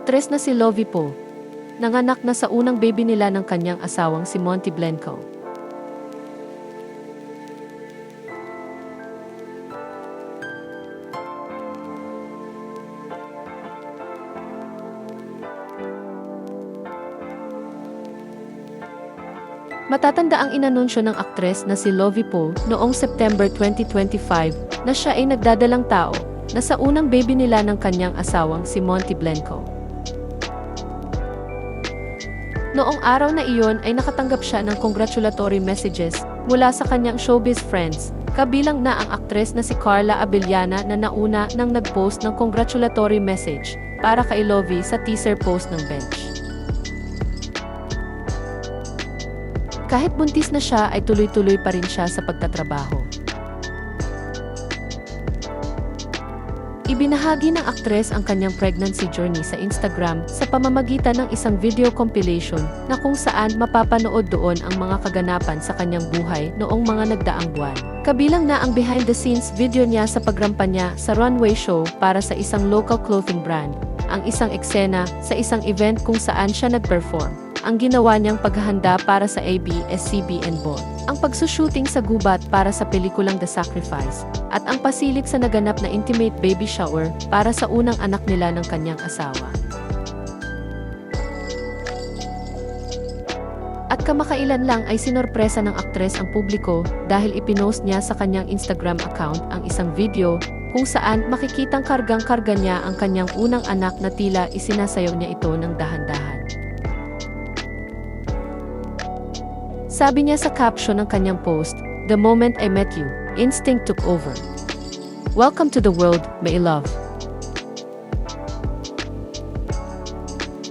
aktres na si Lovie Poe, nanganak na sa unang baby nila ng kanyang asawang si Monty Blanco. Matatanda ang inanunsyo ng aktres na si Lovie Poe noong September 2025 na siya ay nagdadalang tao na sa unang baby nila ng kanyang asawang si Monty Blanco. Noong araw na iyon ay nakatanggap siya ng congratulatory messages mula sa kanyang showbiz friends, kabilang na ang aktres na si Carla Abellana na nauna nang nag-post ng congratulatory message para kay Lovie sa teaser post ng Bench. Kahit buntis na siya ay tuloy-tuloy pa rin siya sa pagtatrabaho. Ibinahagi ng aktres ang kanyang pregnancy journey sa Instagram sa pamamagitan ng isang video compilation na kung saan mapapanood doon ang mga kaganapan sa kanyang buhay noong mga nagdaang buwan. Kabilang na ang behind-the-scenes video niya sa pagrampa niya sa runway show para sa isang local clothing brand, ang isang eksena sa isang event kung saan siya nag-perform, ang ginawa niyang paghahanda para sa ABS-CBN Ball, ang pagsushooting sa gubat para sa pelikulang The Sacrifice, at ang pasilip sa naganap na intimate baby shower para sa unang anak nila ng kanyang asawa. At kamakailan lang ay sinorpresa ng aktres ang publiko dahil ipinost niya sa kanyang Instagram account ang isang video kung saan makikitang kargang-karga niya ang kanyang unang anak na tila isinasayaw niya ito ng dahan-dahan. Sabi niya sa caption ng kanyang post, "The moment I met you, instinct took over. Welcome to the world, my love."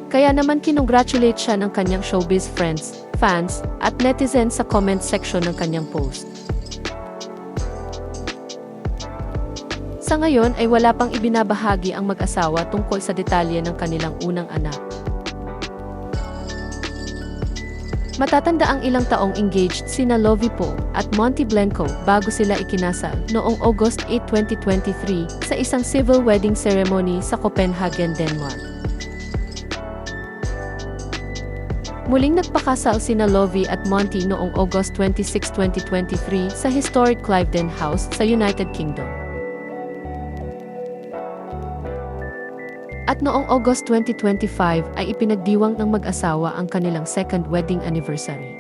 Kaya naman kinongratulate siya ng kanyang showbiz friends, fans, at netizens sa comment section ng kanyang post. Sa ngayon ay wala pang ibinabahagi ang mag-asawa tungkol sa detalye ng kanilang unang anak. Matatanda ang ilang taong engaged sina Lovie Poe at Monty Blanco bago sila ikinasal noong August 8, 2023 sa isang civil wedding ceremony sa Copenhagen, Denmark. Muling nagpakasal sina Lovie at Monty noong August 26, 2023 sa historic Cliveden House sa United Kingdom. At noong August 2025 ay ipinagdiwang ng mag-asawa ang kanilang second wedding anniversary.